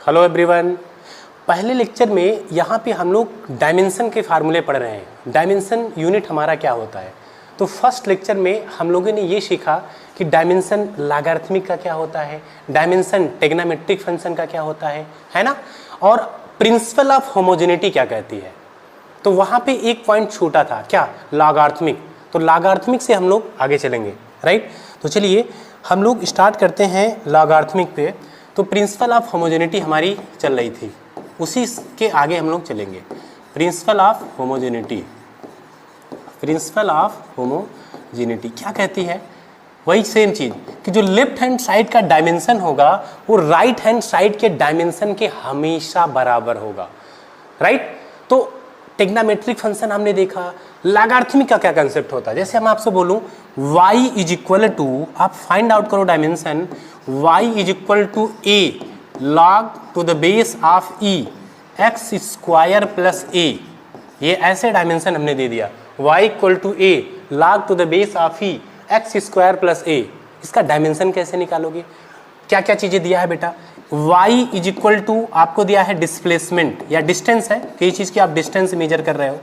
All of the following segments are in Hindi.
Hello everyone. पहले लेक्चर में यहाँ पे हम लोग डायमेंशन के फार्मूले पढ़ रहे हैं। डायमेंशन यूनिट हमारा क्या होता है। तो फर्स्ट लेक्चर में हम लोगों ने ये सीखा कि डायमेंशन लॉगरिथमिक का क्या होता है, डायमेंशन ट्रिग्नोमेट्रिक फंक्शन का क्या होता है ना, और प्रिंसिपल ऑफ होमोजेनिटी क्या कहती है। तो वहाँ पे एक पॉइंट छूटा था, क्या, लॉगरिथमिक। तो लॉगरिथमिक से हम लोग आगे चलेंगे, राइट। तो चलिए हम लोग स्टार्ट करते हैं लॉगरिथमिक पे। तो प्रिंसिपल ऑफ होमोजेनिटी हमारी चल रही थी, उसी के आगे हम लोग चलेंगे। Principle of homogeneity, principle of homogeneity क्या कहती है, वही सेम चीज़ कि जो लेफ्ट हैंड साइड का डायमेंशन होगा वो राइट हैंड साइड के डायमेंशन के हमेशा बराबर होगा, राइट। तो ट्रिग्नोमेट्रिक फंक्शन हमने देखा। लॉगरिथमिक का क्या कंसेप्ट होता है, जैसे हम आपसे बोलूं y इज इक्वल टू, आप फाइंड आउट करो dimension, y is equal to a log to the base of e x square plus a। ये ऐसे डायमेंशन हमने दे दिया, y equal to a log to the base of e x square plus a। इसका डायमेंशन कैसे निकालोगे, क्या क्या चीज़ें दिया है बेटा। y इज इक्वल टू आपको दिया है डिस्प्लेसमेंट या डिस्टेंस है, कई चीज़ की आप डिस्टेंस मेजर कर रहे हो।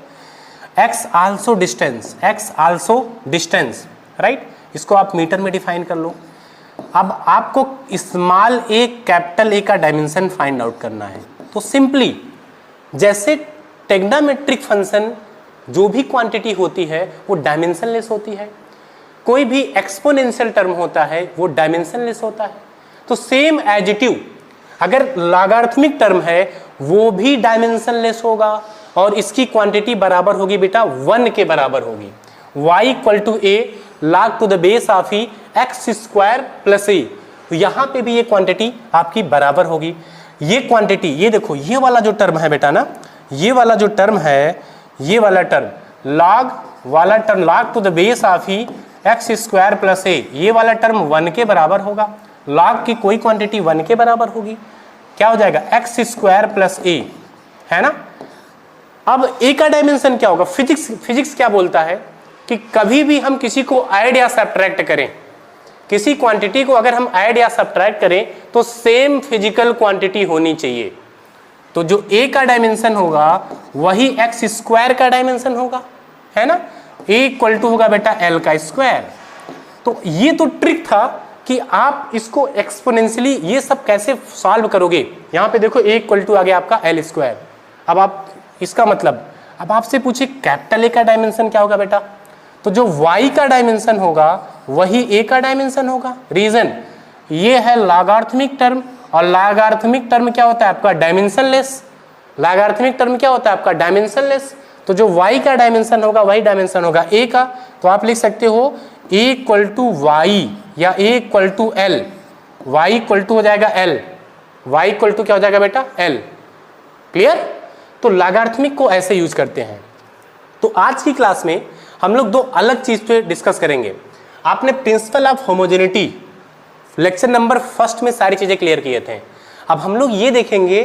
x also distance, x also distance, right. इसको आप मीटर में डिफाइन कर लो। अब आपको स्मॉल a कैपिटल A का डायमेंशन फाइंड आउट करना है। तो सिंपली जैसे ट्रिग्नोमेट्रिक फंक्शन जो भी क्वांटिटी होती है वो डायमेंशनलेस होती है, कोई भी एक्सपोनेंशियल टर्म होता है वो डायमेंशनलेस होता है। तो सेम एडिटिव अगर लॉगरिथमिक टर्म है वो भी डायमेंशनलेस होगा और इसकी क्वांटिटी बराबर होगी बेटा 1 के बराबर होगी। y equal to a log to the base of e x square plus a। तो यहाँ पे भी ये क्वांटिटी आपकी बराबर होगी। ये क्वांटिटी, ये देखो, ये वाला जो टर्म है बेटा ना, ये वाला जो टर्म है, ये वाला टर्म log वाला term log to the base of e x square plus a, ये वाला टर्म 1 के बराबर होगा। log की कोई क्वांटिटी 1 के बराबर होगी, क्या हो जाएगा, x स्क्वायर प्लस a, है ना। अब a का डायमेंशन क्या होगा, फिजिक्स क्या बोलता है कि कभी भी हम किसी को ऐड या सब्ट्रैक्ट करें, किसी क्वांटिटी को अगर हम ऐड या सब्ट्रैक्ट करें तो सेम फिजिकल क्वांटिटी होनी चाहिए। तो जो a का डायमेंशन होगा वही x स्क्वायर का डायमेंशन होगा, है ना। a इक्वल टू होगा बेटा l का स्क्वायर। तो ये तो ट्रिक था कि आप इसको एक्सपोनेंशियली ये सब कैसे सॉल्व करोगे। यहाँ पे देखो a इक्वल टू आ गया आपका l स्क्वायर। अब आप इसका मतलब, अब आपसे पूछे कैपिटल A का डायमेंशन क्या होगा बेटा, तो जो y का डायमेंशन होगा वही a का डायमेंशन होगा। रीजन ये है लॉगरिथमिक टर्म, और लॉगरिथमिक टर्म क्या होता है आपका, डायमेंशनलेस। लॉगरिथमिक टर्म क्या होता है आपका, डायमेंशनलेस। तो जो y का डायमेंशन होगा वही डायमेंशन होगा a का। तो आप लिख सकते हो a इक्वल टू y या a equal to l, y equal to हो जाएगा l, y इक्वल टू क्या हो जाएगा बेटा, l। क्लियर। तो लॉगरिथमिक को ऐसे यूज करते हैं। तो आज की क्लास में हम लोग दो अलग चीज पे डिस्कस करेंगे। आपने principle of homogeneity lecture number first में सारी चीजें क्लियर किए थे। अब हम लोग ये देखेंगे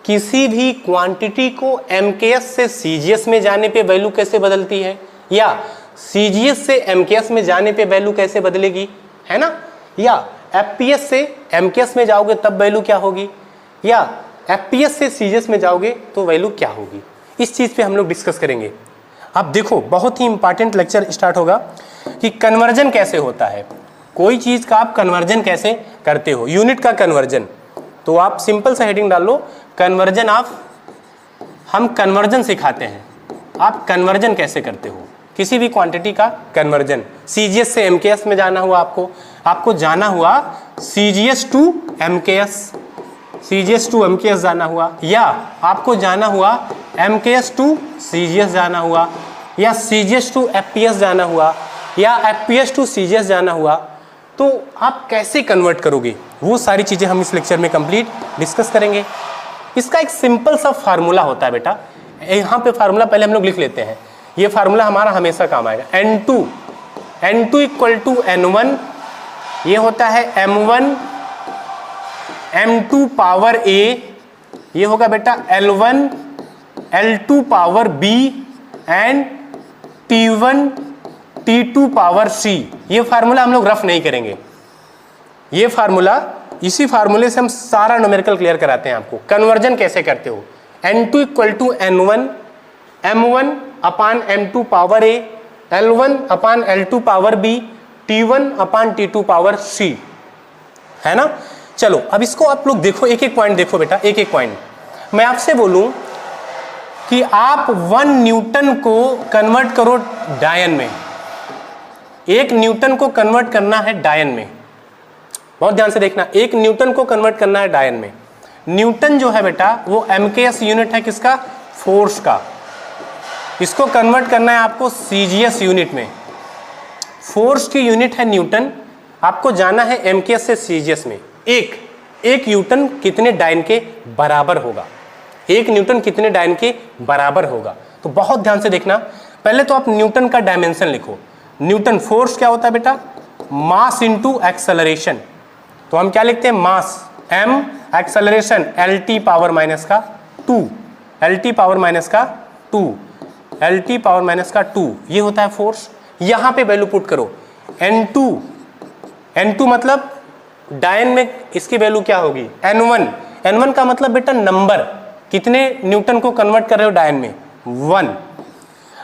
किसी भी क्वांटिटी को MKS से CGS में जाने पे वैल्यू कैसे बदलती है, या CGS से MKS में जाने पे वैल्यू कैसे बदलेगी, है ना, या FPS से MKS में जाओगे तब वैल्यू क्या होगी, या FPS से CGS में जाओगे तो वैल्यू क्या होगी। इस चीज पे हम लोग डिस्कस करेंगे। अब देखो बहुत ही इंपॉर्टेंट लेक्चर स्टार्ट होगा कि कन्वर्जन कैसे होता है, कोई चीज का आप कन्वर्जन कैसे करते हो, यूनिट का कन्वर्जन। तो आप सिंपल सा हेडिंग डाल लो, कन्वर्जन ऑफ, हम कन्वर्जन सिखाते हैं, आप कन्वर्जन कैसे करते हो किसी भी क्वांटिटी का कन्वर्जन। CGS से MKS में जाना हुआ, आपको जाना हुआ CGS to MKS, CGS to MKS जाना हुआ, या आपको जाना हुआ MKS टू CGS जाना हुआ, या CGS टू FPS जाना हुआ, या FPS टू CGS जाना हुआ। तो आप कैसे कन्वर्ट करोगे वो सारी चीज़ें हम इस लेक्चर में कंप्लीट डिस्कस करेंगे। इसका एक सिंपल सा फार्मूला होता है बेटा, यहाँ पे फार्मूला पहले हम लोग लिख लेते हैं। ये फार्मूला हमारा हमेशा काम आएगा। N2 इक्वल टू N1, ये होता है M1 M2 पावर A, ये होगा बेटा L1 L2 power B and T1 T2 power C। ये फार्मूला हम लोग रफ नहीं करेंगे, ये फार्मूला इसी फार्मूले से हम सारा न्यूमेरिकल क्लियर कराते हैं आपको। कन्वर्जन कैसे करते हो, N2 equal to N1 M1 upon M2 power A, L1 upon L2 power B, T1 upon T2 power C, है ना। चलो अब इसको आप लोग देखो, एक एक पॉइंट देखो बेटा, एक एक पॉइंट। मैं आपसे बोलूं कि आप 1 न्यूटन को कन्वर्ट करो डायन में, 1 न्यूटन को कन्वर्ट करना है डायन में, बहुत ध्यान से देखना, 1 न्यूटन को कन्वर्ट करना है डायन में। न्यूटन जो है बेटा वो MKS यूनिट है किसका, फोर्स का। इसको कन्वर्ट करना है आपको CGS यूनिट में, फोर्स की यूनिट है न्यूटन, आपको जाना है MKS से CGS में। एक न्यूटन कितने डायन के बराबर होगा, 1 न्यूटन कितने डायन के बराबर होगा। तो बहुत ध्यान से देखना, पहले तो आप न्यूटन का डायमेंशन लिखो। न्यूटन फोर्स क्या होता है बेटा, मास इंटू एक्सेलरेशन। तो हम क्या लिखते हैं, मास m, acceleration LT power minus का 2, LT पावर माइनस का 2, LT पावर माइनस का 2, ये होता है फोर्स। यहां पे वैल्यू पुट करो N2 मतलब डायन में इसकी वैल्यू क्या होगी, N1 का मतलब बेटा नंबर, कितने न्यूटन को कन्वर्ट कर रहे हो डायन में, 1।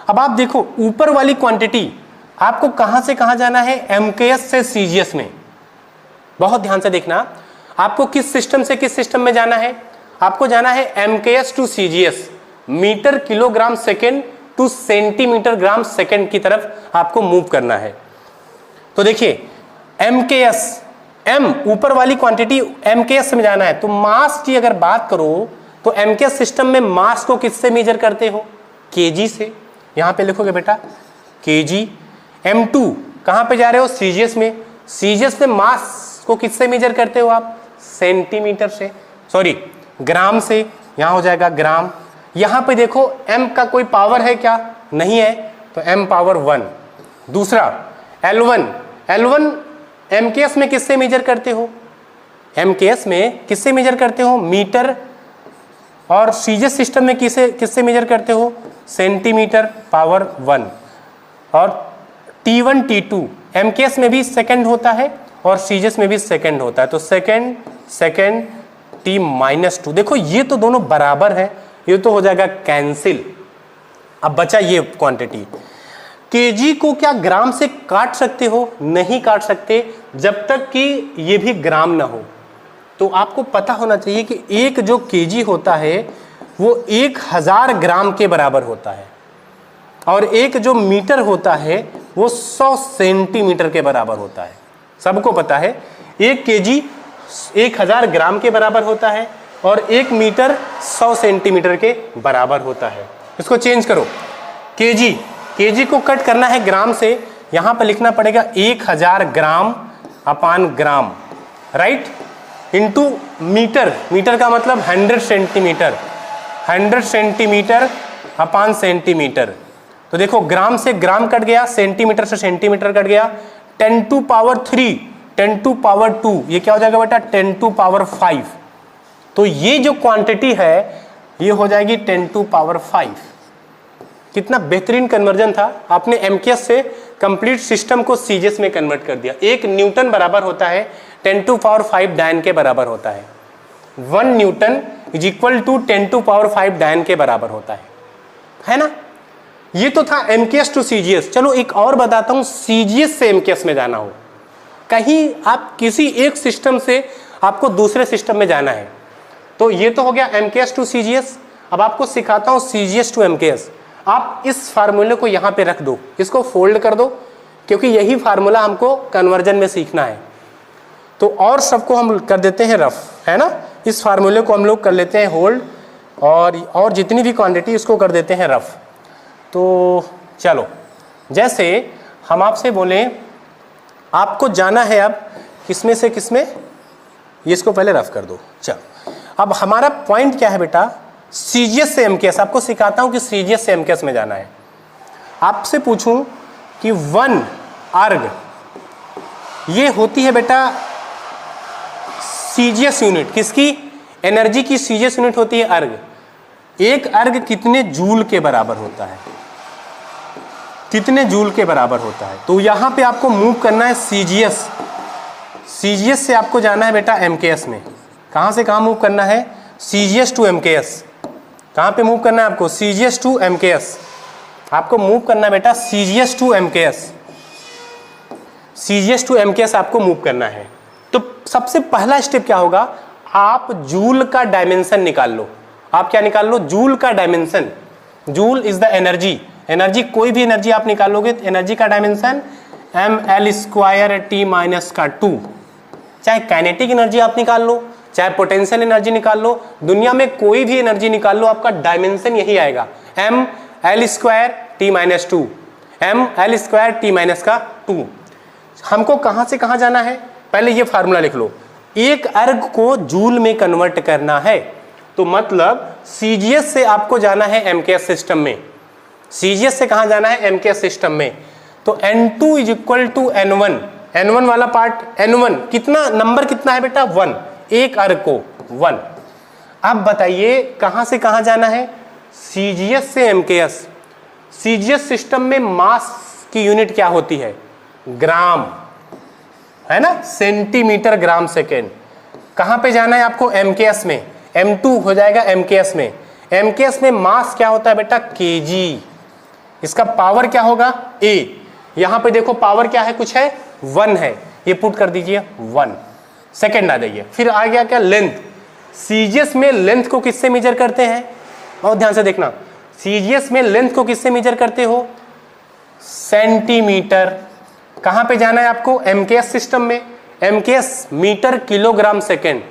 अब आप देखो ऊपर वाली क्वांटिटी आपको कहां से कहां जाना है, MKS से CGS में। बहुत ध्यान से देखना, आपको किस सिस्टम से किस सिस्टम में जाना है, आपको जाना है MKS to CGS, metre kilogram second to centimetre gram second की तरफ आपको मूव करना है। तो देखिए MKS, M ऊपर वाली क्वांटिटी MKS में जाना है, तो मास की अगर बात करो तो MKS सिस्टम में मास को किससे मेजर करते हो, kg से। यहां पे लिखोगे बेटा kg। M2 कहां पे जा रहे हो, CGS में, CGS में मास को किससे मेजर करते हो आप, सेंटीमीटर से, सॉरी ग्राम से, यहां हो जाएगा ग्राम। यहां पे देखो M का कोई पावर है क्या, नहीं है, तो M पावर 1। दूसरा L1 MKS में किससे मेजर करते हो, MKS में किससे मेजर करते हो, मीटर, और CGS सिस्टम में किससे मेजर करते हो, सेंटीमीटर पावर 1। और T1 T2 MKS में भी सेकंड होता है और CGS में भी सेकंड होता है, तो सेकंड T माइनस 2। देखो ये तो दोनों बराबर है, ये तो हो जाएगा कैंसिल। अब बचा ये क्वांटिटी, kg को क्या ग्राम से काट सकते हो, नहीं काट सकते जब तक कि ये भी ग्राम ना हो। तो आपको पता होना चाहिए कि एक जो kg होता है वो 1000 ग्राम के बराबर होता है, और एक जो मीटर होता है वो 100 सेंटीमीटर के बराबर होता है। सबको पता है 1 kg 1000 ग्राम के बराबर होता है और 1 मीटर 100 सेंटीमीटर के बराबर होता है। इसको चेंज करो, kg को कट करना है ग्राम से, यहां पर लिखना पड़ेगा 1000 ग्राम अपान ग्राम, राइट, इंटू मीटर का मतलब 100 सेंटीमीटर अपान सेंटीमीटर। तो देखो ग्राम से ग्राम कट गया, सेंटीमीटर से सेंटीमीटर कट गया, 10 टू पावर 3, 10 टू पावर 2, ये क्या हो जाएगा बेटा 10 टू पावर 5। तो ये जो क्वांटिटी है ये हो जाएगी 10 टू पावर 5। कितना बेहतरीन कन्वर्जन था, आपने MKS से कंप्लीट सिस्टम को CGS में कन्वर्ट कर दिया। 1 न्यूटन बराबर होता है 10 टू पावर 5 डायन के बराबर होता है, 1 newton is equal to 10 to power 5 dyne के बराबर होता है ना। ये तो था MKS टू CGS। चलो एक और बताता हूं, CGS से MKS में जाना हो, कहीं आप किसी एक सिस्टम से आपको दूसरे सिस्टम में जाना है, तो ये तो हो गया MKS टू CGS। अब आपको सिखाता हूं CGS टू MKS। आप इस फार्मूले को यहाँ पे रख दो, इसको फोल्ड कर दो, क्योंकि यही फार्मूला हमको कन्वर्जन में सीखना है। तो और सबको हम कर देते हैं रफ, है ना, इस फार्मूले को हम लोग कर लेते हैं होल्ड, और जितनी भी क्वांटिटी इसको कर देते हैं रफ। तो चलो, जैसे हम आपसे बोले आपको जाना है अब किसमें से किसमें, ये इसको पहले रफ कर दो। चलो अब हमारा पॉइंट क्या है बेटा, CGS से MKS। आपको सिखाता हूं कि CGS से MKS में जाना है। आपसे पूछूं कि 1 अर्ग ये होती है बेटा CGS यूनिट, किसकी, एनर्जी की CGS यूनिट होती है अर्ग। एक अर्ग कितने जूल के बराबर होता है, कितने जूल के बराबर होता है। तो यहां पे आपको मूव करना है CGS से आपको जाना है बेटा MKS में। कहाँ से कहाँ मूव करना है? CGS to MKS। कहाँ पे मूव करना है आपको? CGS to MKS। आपको मूव करना है बेटा CGS to MKS। CGS to MKS आपको मूव करना है। तो सबसे पहला स्टेप क्या होगा? आप जूल का डायमेंशन निकाल लो। आप क्या निकाल लो? जूल का dimension. Joule is the energy. Energy, कोई भी एनर्जी आप निकालोगे तो एनर्जी का डायमेंशन mL²T- 2। चाहे काइनेटिक एनर्जी आप निकाल लो, चाहे पोटेंशियल एनर्जी निकाल लो, दुनिया में कोई भी एनर्जी निकाल लो, आपका डायमेंशन यही आएगा mL²T- 2। हमको कहां से कहां जाना है? पहले ये फार्मूला लिख लो। एक अर्ग को जूल में कन्वर्ट करना है, तो मतलब CGS से आपको जाना है MKS सिस्टम में। CGS से कहां जाना है? MKS सिस्टम में। तो N2 is equal to N1। N1 वाला पार्ट, N1 कितना, नंबर कितना है बेटा? 1। एक अर्ग को 1। अब बताइए कहां से कहां जाना है? CGS से MKS। CGS सिस्टम में मास की यूनिट क्या होती है? ग्राम, है ना, सेंटीमीटर ग्राम सेकेंड। कहां पे जाना है आपको? MKS में। M2 हो जाएगा MKS में। MKS में मास क्या होता है बेटा? kg। इसका पावर क्या होगा? A। यहां पे देखो पावर क्या है? कुछ है? 1 है। ये पुट कर दीजिए 1। सेकेंड आ जाइए। फिर आ गया क्या? लेंथ। CGS में लेंथ को किससे मेजर करते हैं? बहुत ध्यान से देखना। CGS में लेंथ को किससे मेजर करते हो? सेंटीमीटर। कहां पे जाना है आपको? MKS सिस्टम में। MKS metre kilogram second.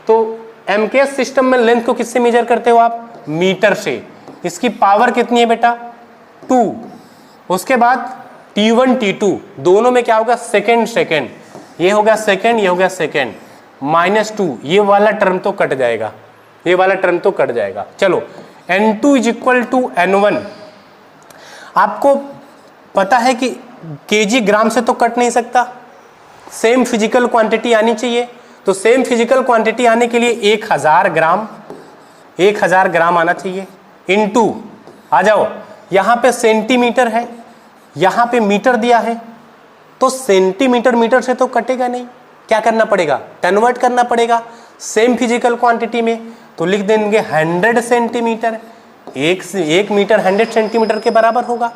तो MKS सिस्टम में लेंथ को किससे मेजर करते हो आप? मीटर से। इसकी पावर कितनी है बेटा? 2। उसके बाद T1 T2 दोनों में क्या होगा? सेकेंड। ये होगा सेकेंड, ये होगा सेकेंड। -2, ये वाला टर्म तो कट जाएगा, ये वाला टर्म तो कट जाएगा। चलो N2 is equal to N1। आपको पता है कि kg ग्राम से तो कट नहीं सकता, सेम फिजिकल क्वांटिटी आनी चाहिए। तो सेम फिजिकल क्वांटिटी आने के लिए 1000 ग्राम आना चाहिए। इनटू आ जाओ, यहां पे सेंटीमीटर है, यहां पे मीटर दिया है, तो सेंटीमीटर मीटर से तो कटेगा नहीं। क्या करना पड़ेगा? कन्वर्ट करना पड़ेगा सेम फिजिकल क्वांटिटी में। तो लिख देंगे 100 सेंटीमीटर। एक मीटर 100 सेंटीमीटर के बराबर होगा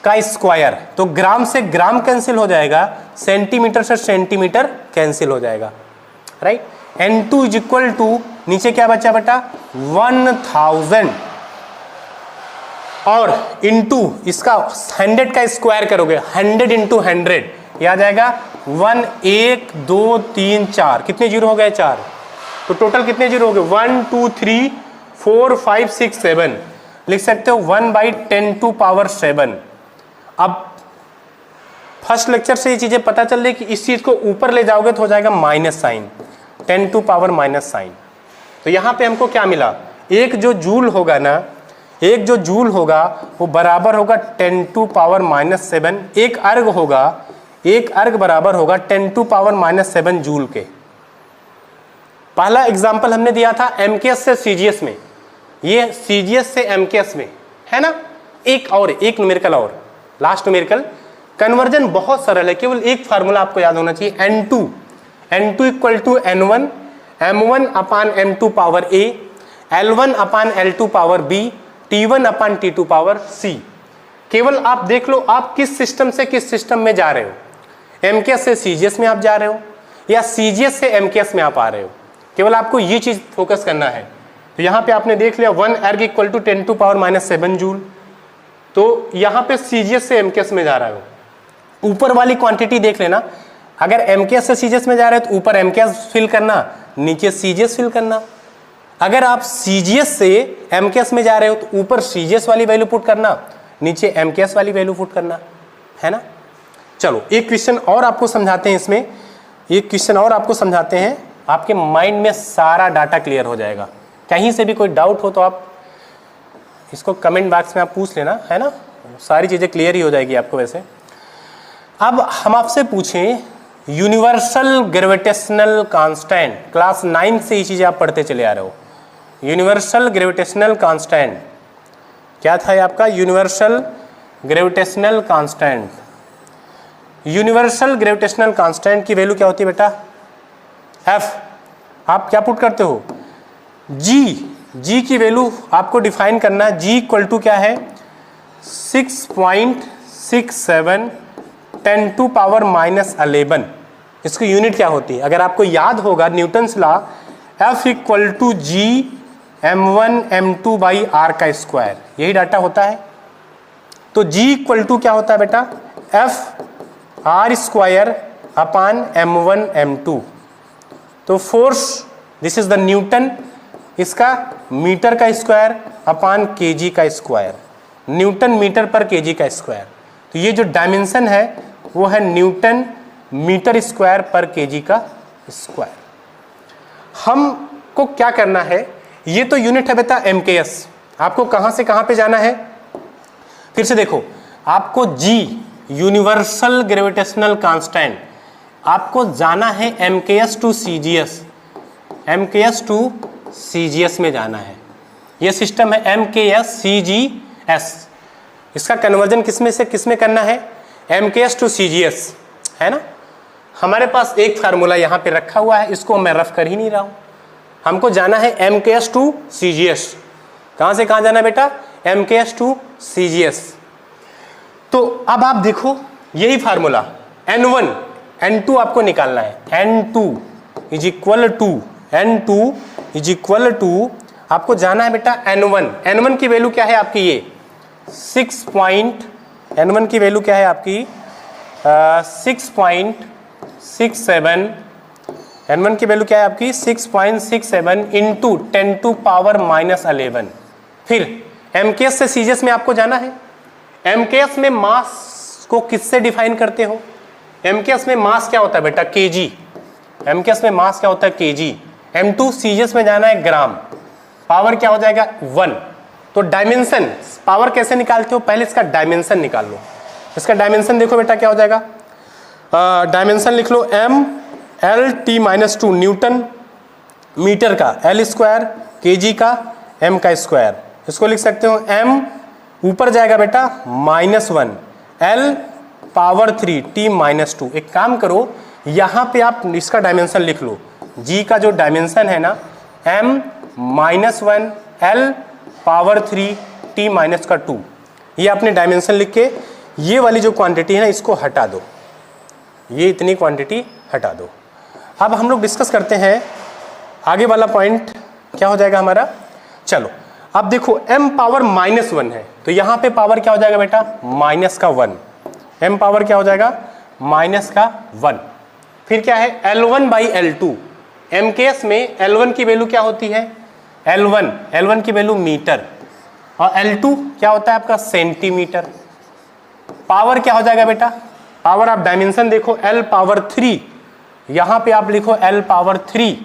का स्क्वायर। तो ग्राम से ग्राम कैंसिल हो जाएगा, सेंटीमीटर से सेंटीमीटर कैंसिल हो जाएगा, right. N2 is equal to, नीचे क्या बचा बेटा? 1000 और इंटू इसका 100 का स्क्वायर करोगे, 100 इंटू 100 ये आ जाएगा 1 1 2 3 4। कितने जीरो हो गए? 4। तो टोटल कितने जीरो हो गए? 1 2 3 4 5 6 7। लिख सकते हो 1/10⁻⁷। अब फर्स्ट लेक्चर से ये चीजें पता चल रही कि इस चीज को ऊपर ले जाओगे तो हो जाएगा माइनस साइन, 10⁻⁻। तो यहां पे हमको क्या मिला? एक जो जूल होगा ना, एक जो जूल होगा वो बराबर होगा 10⁻⁷। एक अर्ग होगा, एक अर्ग बराबर होगा 10⁻⁷ जूल के। पहला एग्जाम्पल हमने दिया था MKS से CGS में, ये CGS से MKS में है ना। एक न्यूमेरिकल और लास्ट न्यूमेरिकल। कन्वर्जन बहुत सरल है, केवल एक फार्मूला आपको याद होना चाहिए, N2 equal to N1 M1/M2 power A, L1/L2 power B, T1/T2 power C। केवल आप देख लो आप किस सिस्टम से किस सिस्टम में जा रहे हो। MKS से CGS में आप जा रहे हो या CGS से MKS में आप आ रहे हो, केवल आपको ये चीज फोकस करना है। तो यहाँ पे आपने देख लिया 1 अर्ग इक्वल टू 10⁻⁷ जूल। तो यहाँ पे CGS से MKS में जा रहे हो, ऊपर वाली क्वांटिटी देख लेना। अगर MKS से CGS में जा रहे हो तो ऊपर MKS फिल करना, नीचे CGS फिल करना। अगर आप CGS से MKS में जा रहे हो तो ऊपर CGS वाली वैल्यू पुट करना, नीचे MKS वाली वैल्यू पुट करना, है ना। चलो एक क्वेश्चन और आपको समझाते हैं, इसमें एक क्वेश्चन और आपको समझाते हैं, आपके माइंड में सारा डाटा क्लियर हो जाएगा। कहीं से भी कोई डाउट हो तो आप इसको कमेंट बॉक्स में आप पूछ लेना, है ना, सारी चीजें क्लियर ही हो जाएगी आपको वैसे। अब हम आपसे पूछें यूनिवर्सल ग्रेविटेशनल कांस्टेंट, क्लास 9 से ये चीजें आप पढ़ते चले आ रहे हो। यूनिवर्सल ग्रेविटेशनल कांस्टेंट क्या था ये आपका? Universal gravitational constant. Universal gravitational constant की वैल्यू क्या होती है बेटा? एफ। आप क्या पुट करते हो? जी की वैल्यू आपको डिफाइन करना है। जी इक्वल टू क्या है? 6.67 10⁻⁻11। इसकी यूनिट क्या होती है? अगर आपको याद होगा Newton's law, F equal to G m1 m2 by R का स्क्वायर, यही डाटा होता है। तो G इक्वल टू क्या होता है बेटा? F R square upon m1 m2। तो force, this is the newton, इसका मीटर का स्क्वायर अपान केजी का स्क्वायर, न्यूटन मीटर पर केजी का स्क्वायर। तो ये जो डायमेंशन है वो है न्यूटन मीटर स्क्वायर पर केजी का स्क्वायर। हमको क्या करना है? ये तो यूनिट है बेटा MKS। आपको कहाँ से कहाँ पे जाना है? फिर से देखो, आपको G यूनिवर्सल ग्रेविटेशनल कांस्टेंट, आपको जाना है MKS to CGS, MKS to CGS में जाना है। ये सिस्टम है MKS CGS। इसका कन्वर्जन किसमें से किसमें करना है? MKS टू CGS, है ना। हमारे पास एक फार्मूला यहाँ पे रखा हुआ है, इसको मैं रफ कर ही नहीं रहा हूँ। हमको जाना है MKS टू CGS। कहाँ से कहाँ जाना है बेटा? MKS to CGS। तो अब आप देखो, यही फार्मूला N1 N2 आपको निकालना है। N2 इज इक्वल टू आपको जाना है बेटा N1 की वैल्यू क्या है आपकी? ये N1 की वैल्यू क्या है आपकी? 6.67। N1 की वैल्यू क्या है आपकी? 6.67 इंटू 10⁻⁻11। फिर MKS से CGS में आपको जाना है। MKS में मास को किससे डिफाइन करते हो? MKS में मास क्या होता है बेटा? kg। MKS में मास क्या होता है? kg। M2 CGS में जाना है ग्राम। पावर क्या हो जाएगा? 1। तो डायमेंशन, पावर कैसे निकालते हो? पहले इसका डायमेंशन निकाल लो। इसका डायमेंशन देखो बेटा क्या हो जाएगा? डायमेंशन लिख लो MLT-2 न्यूटन मीटर का, L स्क्वायर kg का, M का स्क्वायर। इसको लिख सकते हो M ऊपर जाएगा बेटा -1, L पावर 3 T-2। एक काम करो, यहाँ पे आप इसका डायमेंशन लिख लो। G का जो डायमेंशन है ना, M-1 L पावर 3 T-2। ये आपने डायमेंशन लिख के ये वाली जो क्वांटिटी है ना, इसको हटा दो, ये इतनी क्वांटिटी हटा दो। अब हम लोग डिस्कस करते हैं आगे वाला पॉइंट क्या हो जाएगा हमारा। चलो अब देखो, m पावर -1 है, तो यहाँ पे पावर क्या हो जाएगा बेटा? -1। m पावर क्या हो जाएगा? -1। फिर क्या है? L1 by L2। MKS में L1 की वैल्यू क्या होती है? L1 की वैल्यू मीटर, और L2 क्या होता है आपका? सेंटीमीटर। पावर क्या हो जाएगा बेटा? पावर आप डायमेंशन देखो, L पावर 3, यहाँ पे आप लिखो L पावर 3,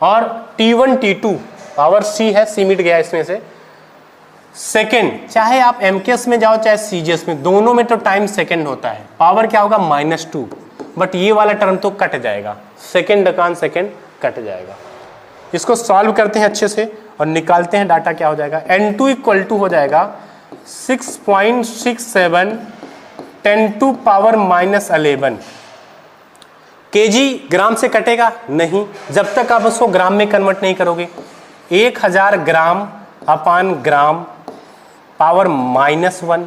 और T1 T2 पावर C है, C मिट गया इसमें से, सेकेंड। चाहे आप MKS में जाओ चाहे CGS में, दोनों में तो टाइम सेकेंड होता है। पावर क्या होगा? -2, बट ये वाला टर्म तो कट जाएगा, सेकेंड अकान सेकेंड कट जाएगा। इसको सॉल्व करते हैं अच्छे से और निकालते हैं डाटा क्या हो जाएगा। N2 इक्वल टू हो जाएगा 6.67 10⁻⁻11। kg ग्राम से कटेगा नहीं, जब तक आप उसको ग्राम में कन्वर्ट नहीं करोगे। 1000 ग्राम अपान ग्राम पावर -1।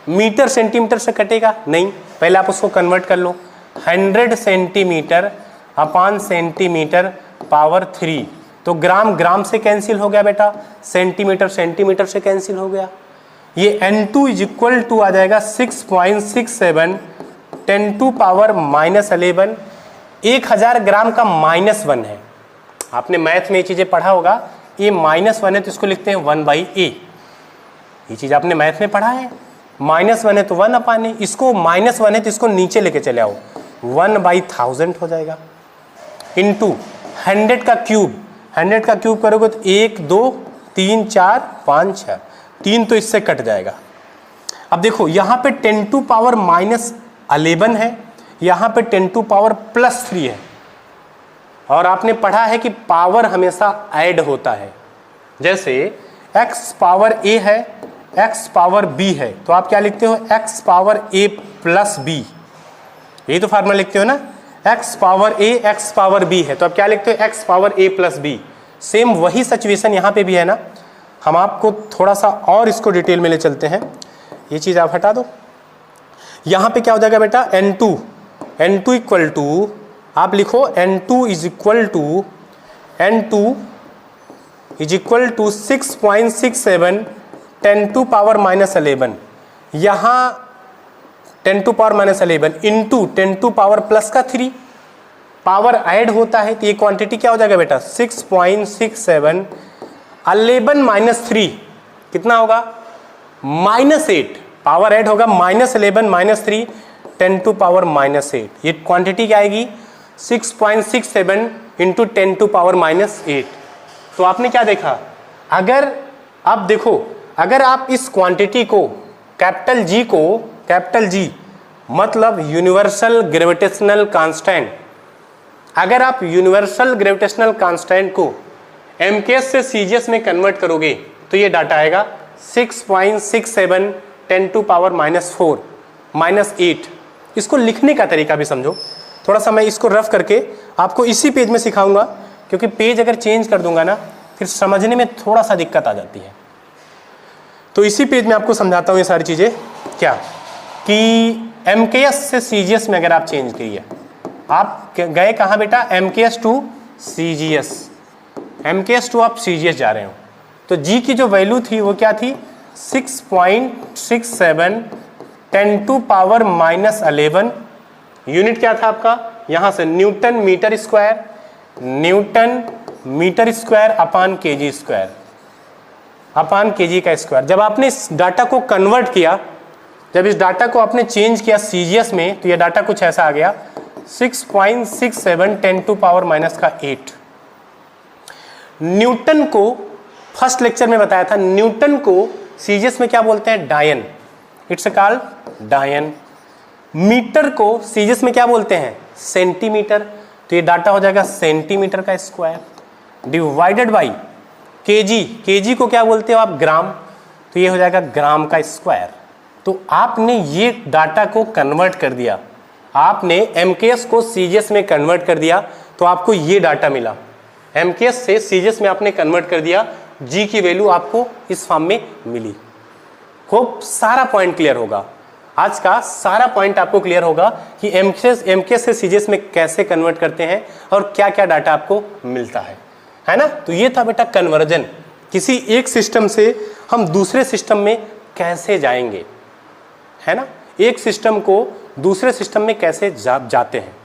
मीटर सेंटीमीटर से कटेगा नहीं, पहले आप उसको कन्वर्ट कर लो। 100 सेंटीमीटर अपान सेंटीमीटर पावर 3। तो ग्राम ग्राम से कैंसिल हो गया बेटा, सेंटीमीटर सेंटीमीटर से कैंसिल हो गया। ये N2 इज इक्वल टू आ जाएगा 6.67 10⁻⁻11। 1000 ग्राम का -1 है, आपने मैथ में ये चीज़ें पढ़ा होगा। ये -1 है तो इसको लिखते हैं 1/a। ये चीज़ आपने मैथ में पढ़ा है। -1 है तो 1 अपान ए, इसको -1 है तो इसको नीचे लेके चले आओ, 1/1000 हो जाएगा। इंटू 100 का क्यूब, 100 का क्यूब करोगे तो 1 2 3 4 5 6, 3 तो इससे कट जाएगा। अब देखो यहाँ पे 10⁻−11 है, यहाँ पे 10⁻+3 है, और आपने पढ़ा है कि पावर हमेशा ऐड होता है। जैसे x पावर a है, x पावर b है, तो आप क्या लिखते हो? x power a plus b। यही तो फार्मूला लिखते हो ना, x power a x power b है, तो अब क्या लिखते हो, x power a plus b। Same वही सिचुएशन यहाँ पे भी है ना। हम आपको थोड़ा सा और इसको डिटेल में ले चलते हैं, ये चीज़ आप हटा दो। यहाँ पे क्या हो जाएगा बेटा, n2 इक्वल टू, आप लिखो n2 is equal to 6.67 10 to power minus 11। यहाँ 10 to power minus 11 into 10 to power plus का 3, पावर ऐड होता है तो ये क्वांटिटी क्या हो जाएगा बेटा, 6.67 11 माइनस 3 कितना होगा, -8, पावर ऐड होगा -11 -3 10 टू पावर -8। ये क्वांटिटी क्या आएगी, 6.67 इंटू 10 टू पावर -8। तो आपने क्या देखा, अगर आप देखो, अगर आप इस क्वांटिटी को कैपिटल जी मतलब यूनिवर्सल ग्रेविटेशनल कांस्टेंट, अगर आप यूनिवर्सल ग्रेविटेशनल कांस्टेंट को एमकेएस से सीजीएस में कन्वर्ट करोगे तो ये डाटा आएगा 6.67 10 टू पावर -4 -8। इसको लिखने का तरीका भी समझो थोड़ा सा, मैं इसको रफ करके आपको इसी पेज में सिखाऊंगा, क्योंकि पेज अगर चेंज कर दूंगा ना फिर समझने में थोड़ा सा दिक्कत आ जाती है। तो इसी पेज में आपको समझाता हूँ ये सारी चीज़ें, क्या कि एमकेएस से सीजीएस में अगर आप चेंज कीजिए, आप गए कहाँ बेटा, MKS to CGS, MKS to आप सीजीएस जा रहे हो, तो जी की जो वैल्यू थी वो क्या थी, 6.67 10 टू पावर -11। यूनिट क्या था आपका, यहाँ से newton metre square upon KG square, upon KG का स्क्वायर। जब आपने इस डाटा को कन्वर्ट किया, जब इस डाटा को आपने चेंज किया सीजीएस में, तो ये डाटा कुछ ऐसा आ गया 6.67 10 टू पावर -8। न्यूटन को फर्स्ट लेक्चर में बताया था, न्यूटन को सीजीएस में क्या बोलते हैं, डायन, इट्स कॉल्ड डायन। मीटर को सीजीएस में क्या बोलते हैं, सेंटीमीटर, तो ये डाटा हो जाएगा सेंटीमीटर का square divided by KG, KG को क्या बोलते हो आप, ग्राम, तो ये हो जाएगा ग्राम का स्क्वायर। तो आपने ये डाटा को कन्वर्ट कर दिया, आपने एमकेएस को सीजीएस में कन्वर्ट कर दिया, तो आपको ये डाटा मिला। एमकेएस से सीजीएस में आपने कन्वर्ट कर दिया, जी की वैल्यू आपको इस फॉर्म में मिली। होप सारा पॉइंट क्लियर होगा, आज का सारा पॉइंट आपको क्लियर होगा कि एमकेएस से सीजीएस में कैसे कन्वर्ट करते हैं और क्या क्या डाटा आपको मिलता है ना। तो ये था बेटा कन्वर्जन, किसी एक सिस्टम से हम दूसरे सिस्टम में कैसे जाएंगे, है ना, एक सिस्टम को दूसरे सिस्टम में कैसे जाते हैं।